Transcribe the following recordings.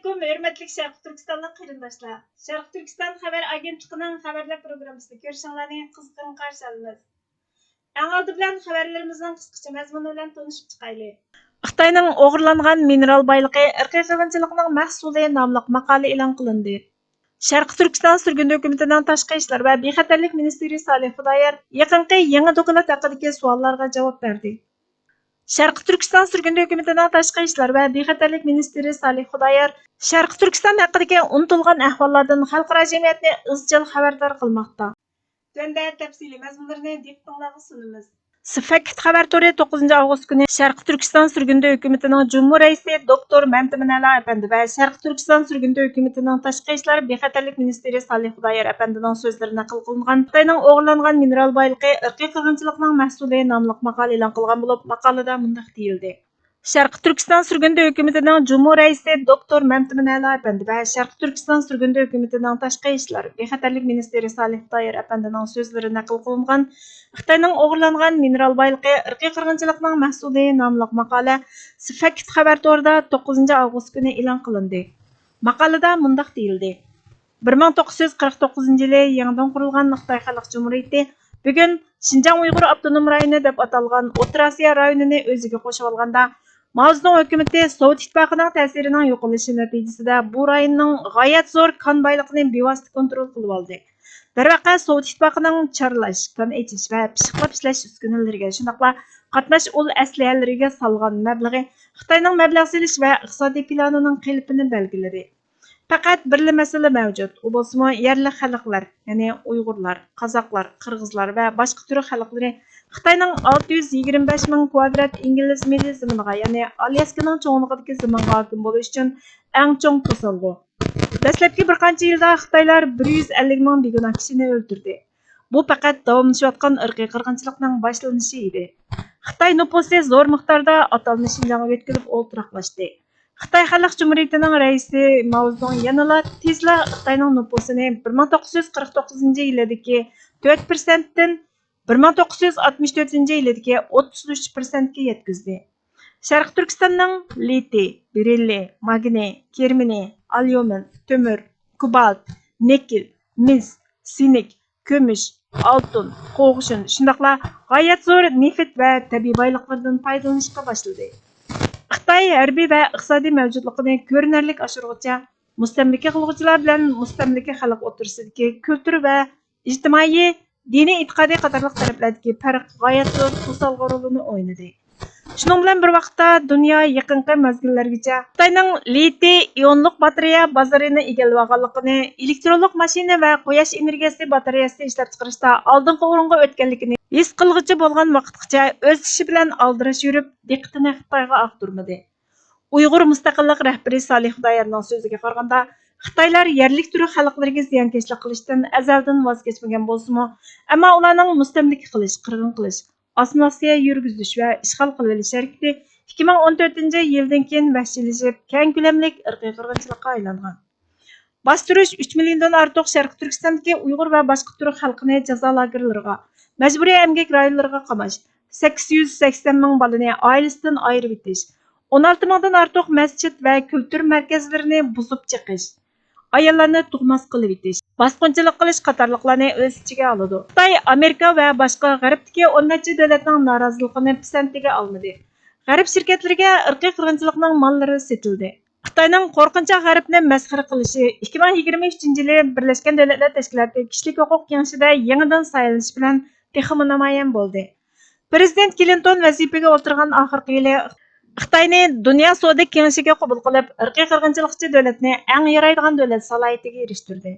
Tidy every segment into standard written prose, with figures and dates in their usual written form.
Assalamualaikum, hörmətli Şərq Türkistanlıq qarindaşlar. Şərq Türkistan xəbər agentliğinin xəbərlər proqramısını görüşünlərni qızğın qarşı alırıq. Ən aldı bilan xəbərlərimizin qısqaça məzmunu bilan tanışıb çıxaylı. Xitayning o'g'irlangan mineral boyliqi irqiy qirg'inchilikning mahsuli nomli maqola e'lon qilindi. Şərq Türkistan sürgün hökumətinin tashqi ishlar va bexatarlik ministri Salih Xudoyer yaqinqi yangi doklad haqidagi savollarga javob berdi. Şərq Türkistan sürgün hökumətinin tashqi ishlar va bexatarlik ministri Salih Xudoyer Şərq Türkistan haqidagi unutilgan ahvollardan xalqaro jamiyatni izchil xabardor qilmoqda. Tunda tafsiliy mazmunlarni diqqatingizga sunamiz. Sifakit xabar tori 9 avgust kuni Şərq Türkistan sürgün hökumətinin Cumhur raisi doktor Məmtimin Əla əpəndi və Şərq Türkistan sürgün hökumətinin tashqi ishlar bexatarlik ministri Salih Xudoyer əpəndining so'zlari naql qilingan Xitoyning o'g'irlangan mineral boyliqi irqiy qirg'inchilikning mahsuli nomli maqola e'lon qilgan bo'lib, maqolada mundaq deyildi. Şərq Türkistan sürgün hökumətinin Cumhur raisi doktor Məmtimin Əla əpəndi və Şərq Türkistan sürgün hökumətinin tashqi ishlar bexatarlik ministri Salih Xudoyer əpəndining so'zlari naql qilingan Xitoyning o'g'irlangan mineral boyliqi irqiy qirg'inchilikning mahsuli nomli maqola Sifakit xabar torida 9 avgust kuni e'lon qilindi. Maqolada mundaq deyildi. 1949 yili yangidan qurilgan Xitoy Xalq Cumhuriyati bugun Şinjan Uyg'ur Avtonom rayoni deb atalgan O'rta Osiyo rayonini o'ziga qo'shib olganda Mağzunun hökuməti Sovet İttifaqının təsirinin yo'qolishi natijasida bu rayonning g'oyat zo'r kon boyliqini bevosita kontrol qilib oldi. Darvaqa Sovet İttifaqının charlash, kon echish va pishiqlab ishlash uskunalariga, shundoqla qatnash ul aslahalariga solgan mablag'i Xitoyning mablag' selish va iqtisodiy planining qalbini belgiladi. Faqat bir masala mavjud. U bo'lsa yerli xalqlar, ya'ni Uyg'urlar, Qozoqlar, Qirg'izlar va boshqa tur xalqlari Xitoyning 625 ming kvadrat ingliz milliy zaminiga, ya'ni Alyaskaning cho'ngligidagi zaminga hokim bo'lish uchun eng cho'ng to'silg'i. Dastlabki bir qancha yilda Xitoylar 150 ming begunoh kishini o'ldirdi. Bu faqat davomlashayotgan irqiy qirg'inchilikning boshlanishi edi. Xitoy nufusi zo'r miqdorda atalmish Şinjanga yetkazib o'ltiraqlashdi. Xitoy Xalq Cumhuriyatining raisi Mao Zedong yanada tezla Xitoyning nufusini 1949 yildagi 4% dan 1964 yildagi 33% ga yetkazdi. Şərq Türkistanning litiy, berilli, magniy, kerminiy, alyumin, tömür, kobalt, nikkel, mis, sinik, kumush, oltin, qo'g'ishin, shundoqla g'oyat zo'r neft va tabiiy boyliqlardan foydalanishga boshladi. Xitoy harbiy va iqtisodiy mavjudligini ko'rinarli oshirg'icha mustamlika qilguvchilar bilan mustamlika xalq o'rtasidagi kultur va ijtimoiy, diniy e'tiqodiy qatorliq taraflardagi farq g'oyat zo'r to'salg'i rolini o'ynadi. Shuning bilan bir vaqtda dunyo yaqinqi mezgillargacha Xitoyning litiy ionliq batareya bozorini egallab olganligini, elektronlik mashina va quyosh energiyasi batareyasi ishlab chiqarishda oldingi o'ringa o'tganligini his qilg'ichi bo'lgan vaqtgacha o'z ishi bilan aldirash yurib, diqqatini Xitoyga og'dirmadi. Uyg'ur mustaqillik rahbari Salih Xudoyerning so'ziga qaraganda, Xitoylar yerlik turi xalqlarga ziyonkashlik qilishdan azaldan voz kechmagan bo'lsa-mu, ammo ularning mustamlika qilish, qirg'in qilish, Osmosiya yurgizish va ishg'ol qilib olish harakati 2014-yildan keyin vahshiylashib, keng ko'lamli irqiy qirg'inchilikqa aylangan. Bostirish 3 milliondan ortiq Sharq Turkistondagi Uyg'ur va boshqa tur xalqini jazo lagerlariga, majburiy emgak rayonlariga qamash, 880 ming bolani oilasidan ayirib etish, 16 mingdan ortiq masjid va kultur markazlarini buzib chiqish, ayollarni tug'mas qilib etish, bosqinchilik qilish qatorliqlarni o'z ichiga oladi. Xitoy, Amerika va boshqa g'arbdagi 10 necha davlatning noroziligini pisantiga olmadi. G'arb shirkatlariga irqiy qirg'inchilikning mollari sotildi. Xitoyning qo'rqinchoq g'arbni masxara qilishi 2023-yili Birlashgan Davlatlar Tashkiloti kishilik huquq kengashida yangidan saylanish bilan texmi namoyon bo'ldi. Prezident Clinton vazifaga o'tirgan oxirgi yili Xitoyni Dunyo savdo kengashiga qabul qilib, irqiy qirg'inchilikchi davlatni eng yaraydigan davlat salohiyatiga erishtirdi.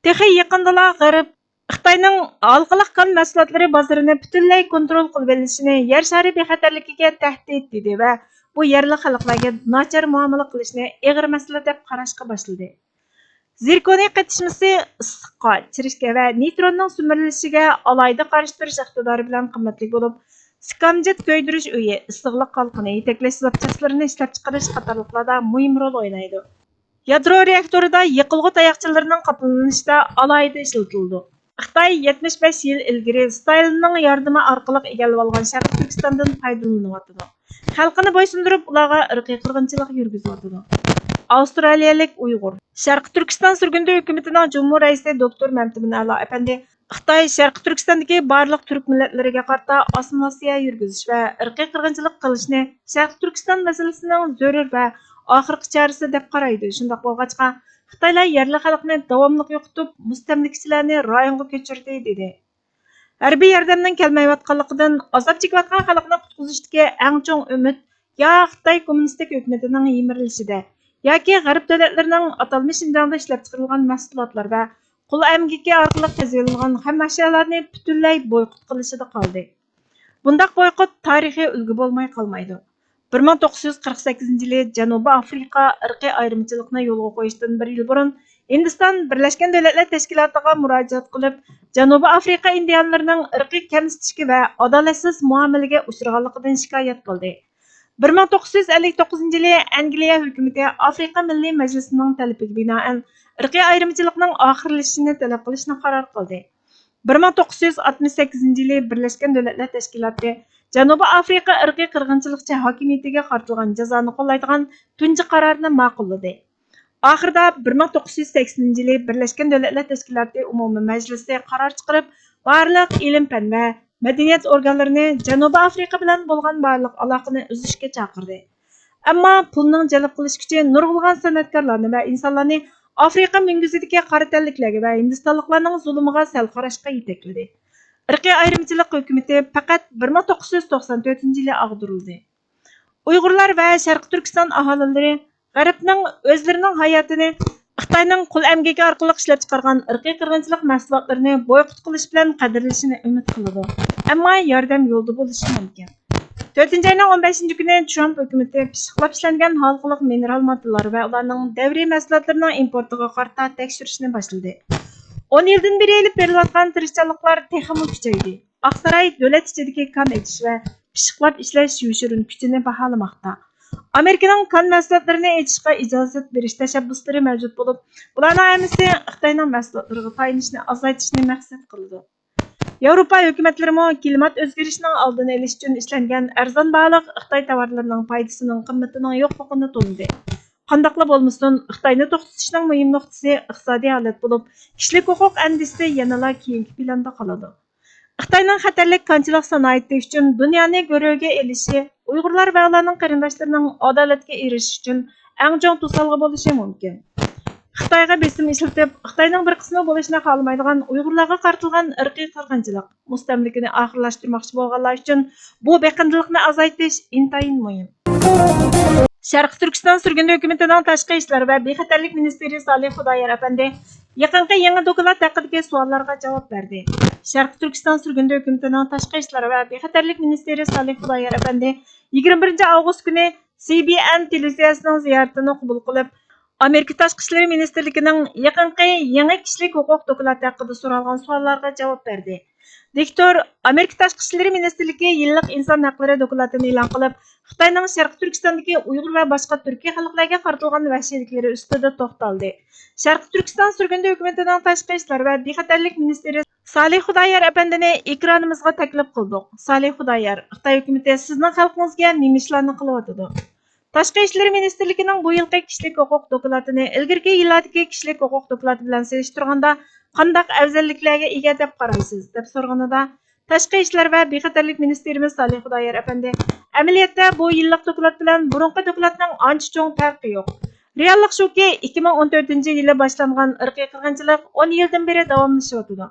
Texi yaqindala G'arb Xitoyning halqaliq kon mahsulotlari bozorini butunlay kontrol qilib olishini yer shari bexatarligiga tahdid dedi va bu yerli xalqlarga nachar muomala qilishni og'ir masala deb qarashga boshladi. Zirkoniy qatishmasi issiqqa, chirishga va neutronning sumirilishiga alayda qarshi turish iqtidori bilan qimmatli bo'lib, skamjet ko'ydirish uyi, issiqlik qalqini yetaklash zapchaslarini ishlab chiqarish qatorliqlarda muhim rol o'ynaydi. Yadro reaktorida yiqilg'i tayoqchalarining qoplanishida alayda ishlatildi. Xitoy 75 yil ilgari Stalinning yordami orqali egallab olgan Sharq Turkistondan foydalanyapti. Xalqini bo'ysundirib, ularga irqiy qirg'inchilik yurgizyapti. Avstraliyalik Uyg'ur. Sharqiy Turkiston surgundi hukumatining Cumhur raisi doktor Mamtimin A'lo apandi Xitoy Sharqiy Turkistondagi barliq turk millatlariga qarata assimilyatsiya yurgizish va irqiy qirg'inchilik qilishni Sharqiy Turkiston masalasining zarur va oxirgi chorasi deb qaraydi. Shundoq bo'lg'achqa Xitoylar yerli xalqni davomli yo'qotib, mustamlikachilarni rayonga ko'chirdi dedi. Harbiy yordamning kelmayotganligidan azob chekayotgan xalqni qutqizishdagi eng chong umid yo Xitoy kommunistik hukumatining yemirilishida yoki g'arb davlatlarining atalmish Şinjongda ishlab chiqarilgan mahsulotlar va qul amgiki orqali tezilgan hamma ashyolarni butunlay boykot qilishida qoldi. Bundaq boykot tarixiy ulgu bo'lmay qolmaydi. 1948 yili Janubiy Afrika irqiy ayrimchilikni yo'lga qo'yishdan bir yil burun Hindiston Birlashgan Davlatlar Tashkilotiga murojaat qilib, Janubiy Afrika indianlarining irqiy kamsitishga va adolatsiz muomalaga uchraganligidan shikoyat qildi. 1959 yili Angliya hukumati Afrika Milliy Majlisining talabiga binoan irqiy ayrimchilikning oxirlashishini talab qilishni qaror qildi. 1968 yili Birlashgan Davlatlar Tashkiloti Janubiy Afrika irqiy qirg'inchilikchi hokimiyatiga qartilgan jazoni qo'llaydigan tunji qarorni ma'qulladi. Oxirida 1980 yili Birlashgan Davlatlar Tashkiloti Umumiy Majlisi qaror chiqarib, barliq ilm-fan va madaniyat organlarini Janubiy Afrika bilan bo'lgan barliq aloqani uzishga chaqirdi. Ammo pulning jalb qilish kuchi nurg'ulg'an san'atkorlarni va insonlarni Afrika mingizidagi qaratanliklarga va hindistonliklarning zulmiga sal qarashga yetakladi. Irqiy ayrimchilik hukumati faqat 1994 yili ag'dirildi. Uyg'urlar va Sharqiy Turkiston aholilari G'arbning o'zlarining hayotini Xitoyning qul amgaki orqali ishlab chiqargan irqiy qirg'inchilik mahsulotlarini boykot qilish bilan qadrlashini umid qiladi. Ammo yordam yo'lda bo'lishi mumkin. 4-oyning 15-kuni Trump hukumati pishiqlab ishlangan xalqliq mineral moddalar va ularning davriy mahsulotlarining importiga qarata tekshirishni boshladi. 10 yildan beri olib berilayotgan tirishchiliklar texmi kuchaydi. Oqsaroy davlat ichidagi kon ekish va pishiqlab ishlash yoshirin kuchini baholamoqda. Amerikaning kon mahsulotlarini ekishga ijozat berish tashabbuslari mavjud bo'lib, bularning hammasi Xitoyning mahsulotlariga tayinishni azaytishni maqsad qiladi. Yevropa hukumatlari klimat o'zgarishining oldini olish uchun ishlangan arzon baliq Xitoy tovarlarining foydasining qimmatining yo'qligini to'ldi. Qandaqla bo'lmasin, Xitoyni to'xtatishning muhim nuqtasi iqtisodiy holat bo'lib, kishilik huquq andisi yanada keyingi planda qoladi. Xitoyning xatarlik konchilik sanoati uchun dunyoni go'ro'ga elishi, Uyg'urlar va ularning qarindoshlarining adolatga erishish uchun eng chong to'salg'i bo'lishi mumkin. Xitoyga besim ishlatib, Xitoyning bir qismi bo'lishni xohlamaydigan Uyg'urlarga qartilgan irqiy qirg'inchilik, mustamlikani oxirlashtirmoqchi bo'lganlar uchun bu beqindilikni azaytish intayin muhim. Sharqiy Turkiston surgundi hukumatining tashqi ishlar va bexatarlik ministri Salih Xudoyor apandi yaqinqi yangi doklad haqidagi savollarga javob berdi. Sharqiy Turkiston surgundi hukumatining tashqi ishlar va bexatarlik ministri Salih Xudoyor apandi 21 avgust kuni CBN televiziyasining ziyoratini qabul qilib, Amerika Tashqi ishlar ministrligining yaqinqi yangi kishilik huquq dokladi haqida so'ralgan savollarga javob berdi. Diktor Amerika Tashqi ishlar ministrligi yillik inson haqlari dokladini e'lon qilib, Xitoyning Sharqiy Turkistondagi Uyg'ur va boshqa turkiy xalqlarga qartilgan vahshiyliklari ustida to'xtaldi. Sharqiy Turkiston surgundi hukumatining tashqi ishlar va bexatarlik ministri Salih Xudoyor apandini ekranimizga taklif qildik. Salih Xudoyor, Xitoy hukumati sizning xalqingizga nima ishlarni qilyotdi? Tashqi ishlar ministrligining bu yilgi kishilik huquq dokladini ilgirki yillardagi kishilik huquq dokladi bilan solishtirganda qandaq afzalliklarga ega deb qaraysiz deb so'rganida Tashqi ishlar va bexatarlik ministrimiz Salih Xudoyor apandi amaliyotda bu yillik doklad bilan burunqi dokladning ancha cho'ng farqi yo'q. Reallik shuki 2014-yili boshlangan irqiy qirg'inchilik 10 yildan beri davomlashyotdi.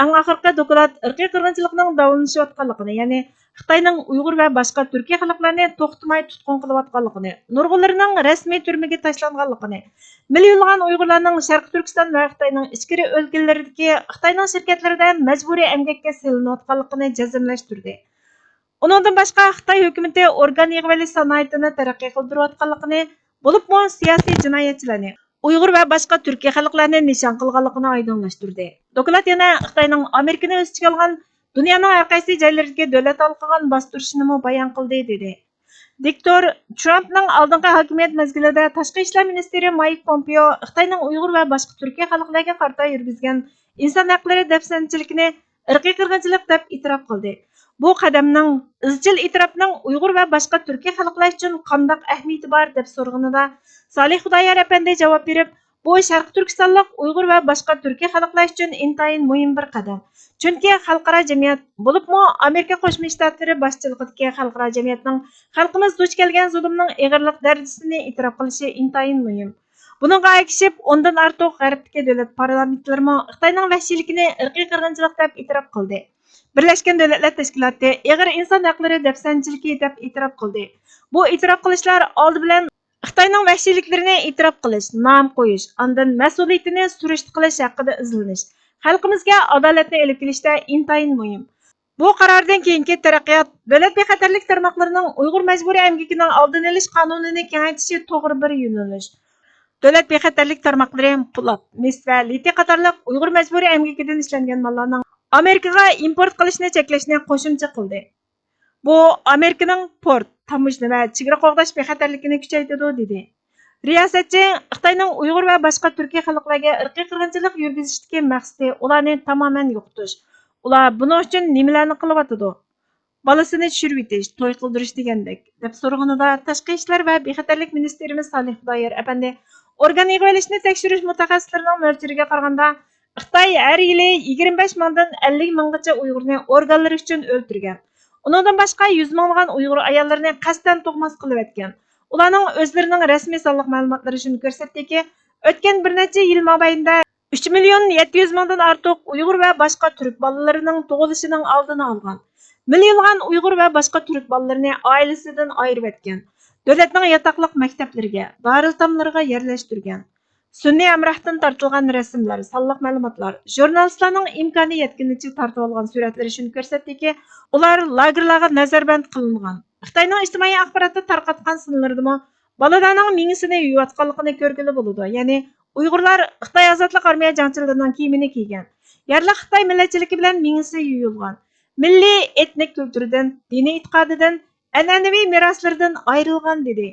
Eng oxirgi doklad irqiy qirg'inchilikning davomlashayotganligini, ya'ni Xitoyning Uyg'ur va boshqa turkiy xalqlarni to'xtamay tutqun qilayotganligini, nurg'unlarining rasmiy turmaga tashlanganligini, millionlagan Uyg'urlarning Sharqiy Turkiston va Xitoyning ichkari o'lkalaridagi Xitoyning shirkatlarida majburiy emgakka silinayotganligini jazmlashtirdi. Uningdan boshqa Xitoy hukumati organ yig'ilish sanoatini taraqqiy qildirayotganligini, bo'libmi siyosiy jinoyatchilarni Uyg'ur va boshqa turkiy xalqlarni nishon qilganligini oydinlashtirdi. Doklad yana Xitoyning Amerikani o'z ichiga olgan dunyoning har qaysi joylaridagi davlat olqigan bostirishini bayon qildi dedi. Diktor Trumpning oldingi hokimiyat mezgilida tashqi ishlar ministri Mike Pompeo Xitoyning Uyg'ur va boshqa turkiy xalqlarga qarata yurgizgan inson haqlari dafsanchilikni irqiy qirg'inchilik deb e'tirof qildi. Bu qadamning izchil e'tirofning Uyg'ur va boshqa turkiy xalqlar uchun qanday ahamiyati bor deb so'rganida Salih Xudoyor apandi javob berib, bu Sharq Turkistonlik Uyg'ur va boshqa turkiy xalqlar uchun intayin muhim bir qadam. Chunki xalqaro jamiyat bo'libmi Amerika Qo'shma Shtatlari boshchiligidagi xalqaro jamiyatning xalqimiz duch kelgan zulmning ig'irlik darajasini e'tirof qilishi intayin muhim. Buningga ergashib, ondan ortiq g'arbdagi davlat parlamentlarimi Xitoyning vahshiyligini irqiy qirg'inchilik deb e'tirof qildi. Birlashgan Davlatlar Tashkiloti ig'ir inson haqlari dafsanchiligi deb e'tirof qildi. Bu e'tirof qilishlar oldi bilan Xitoyning vahshiyliklarini e'tirof qilish, nom qo'yish, ondan mas'uliyatini surishti qilish haqida izlanish, xalqimizga adolatni elib kelishda intayin muhim. Bu qarordan keyingi taraqqiyot davlat bexatarlik tarmoqlarining Uyg'ur majburiy emgakining oldini olish qonunini kengaytirishi to'g'ri bir yo'nalish. Davlat bexatarlik tarmoqlari Pulat, mis va liti qatorliq Uyg'ur majburiy emgakidan ishlangan mallarning Amerikaga import qilishni cheklashni qo'shimcha qildi. Bu Amerikaning port, tamojna va chegara qo'g'dash bexatarligini kuchaytiradi dedi. Riyosatchi Xitoyning Uyg'ur va boshqa turkiy xalqlarga irqiy qirg'inchilik yurgizishdagi maqsadi ularni tamoman yo'qotish. Ular buning uchun nimalarni qilyotidi? Balasini tushirib etish, to'y qildirish degandek deb so'rganida Tashqi ishlar va bexatarlik ministerimiz Salih Xudoyor apandi organ yig'ilishni tekshirish mutaxassislarining mo'ljaviga qaraganda Xitoy har yili 25 mingdan 50 minggacha Uyg'urni organlari uchun o'ldirgan. Undan boshqa 100 minglagan Uyg'ur ayollarini qasddan tug'mas qilib o'tgan. Ularning o'zlarining rasmiy sonliq ma'lumotlari shuni ko'rsatdiki, o'tgan bir necha yil mobaynida 3 million 700 mingdan ortiq Uyg'ur va boshqa turk bolalarining tug'ilishining oldini olgan. Millionlagan Uyg'ur va boshqa turk bolalarini oilasidan ayirib etgan. Davlatning yatoqliq maktablariga, daril-tamlarga yerlashtirgan. Sunniy amrohdan tortilgan rasmlar, sonliq ma'lumotlar, jurnalistlarning imkoni yetganicha tortib olgan suratlari shuni ko'rsatdiki, ular lagerlarga nazarband qilingan. Xitoyning ijtimoiy axborotda tarqatgan sinlaridimi bolalarning mingisini yuyotganligini ko'rgili bo'ladi. Ya'ni Uyg'urlar Xitoy ozodlik armiya jangchilarining kiyimini kiygan. Yerli Xitoy millatchiligi bilan mingisi yuyilgan. Milliy etnik kültürüden, dini e'tiqodidan, an'anaviy meroslaridan ayrilgan dedi.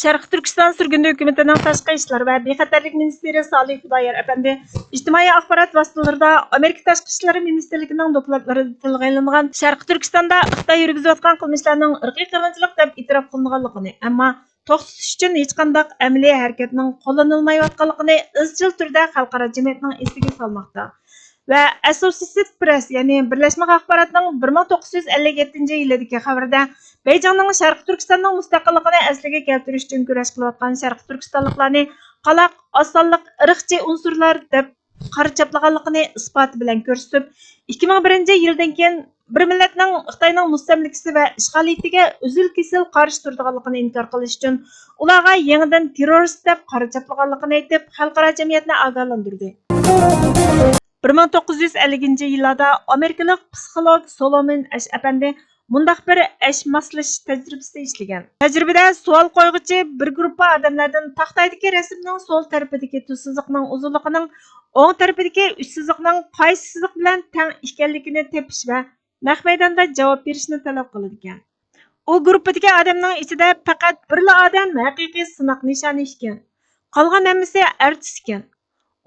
Sharq Turkiston surguni hukumatining tashqi ishlar va bexatarlik ministri Salih Xudoyor apandi ijtimoiy axborot vositalarida Amerika tashqi ishlar ministrligining dokladlarida tilga olingan Sharq Turkistonda Xitoy yurgizayotgan qilmishlarning irqiy qirg'inchilik deb e'tirof qilinganligini, ammo to'xtatish uchun hech qanday amaliy harakatning qo'llanilmayotganligini izchil turda xalqaro jamiyatning esiga solmoqda. Ve Associated Press, yani Birleşmiş Axborotning 1957 yildagi xabarida Beyjingning Sharq Turkistonning mustaqilligini asliga keltirish uchun kurash qilayotgan Sharq Turkistonliklarni qaloq, osonlik, irqchi unsurlar deb qarachaplaganligini isboti bilan ko'rsatib, 2001 yildan keyin bir millatning Xitoyning mustamlikasi va ishg'oliyatiga uzil-kesil qarshi turadiganligini inkor qilish uchun ularga yangidan terrorist deb qarachaplaganligini aytib, xalqaro jamiyatni ogohlantirdi. 1950 yillarda Amerikalik psixolog Solomon Ash apandi mundaq bir ash moslash tajribasida ishlagan. Tajribada savol qo'yg'ichi bir guruh odamlardan taxtaydagi rasmning so'l tarafidagi tussizliqning uzunligining o'ng tarafidagi uchsizliqning qaysi siziq bilan teng ekanligini tepish va naq maydonda javob berishni talab qiladi ekan. U guruhdagi odamning ichida faqat birla odam haqiqiy sinoq nishoni ekan. Qolgan hammasi artist ekan.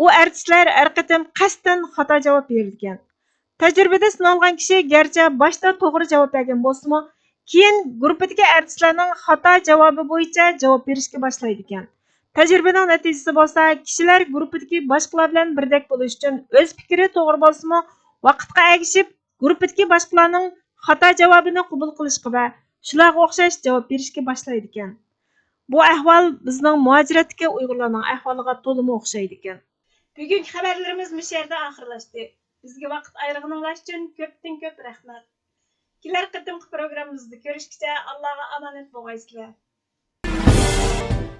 U artistlar har qatam qasddan xato javob bergan. Tajribada sinalgan kishi garchi boshda to'g'ri javob bergan bo'lsa-mu, keyin guruhdagi artistlarning xato javobi bo'yicha javob berishga boshlaydi ekan. Tajribaning natijasi bo'lsa, kishilar guruhdagi boshqalar bilan birdek bo'lish uchun o'z fikri to'g'ri bo'lsa-mu, vaqtga ergashib guruhdagi boshqalarning xato javobini qabul qilishga va shularga o'xshash javob berishga boshlaydi ekan. Bu ahvol bizning muhojiratdagi Uyg'urlarning ahvoliga to'liq o'xshaydi ekan. Bugungi xabarlarimiz bu yerda oxirlashdi. Bizga vaqt ayirganingiz uchun ko'pdan-ko'p rahmat. Kelar qatimqi programmamizda ko'rishguncha Allohga omonat bo'lgaysizlar.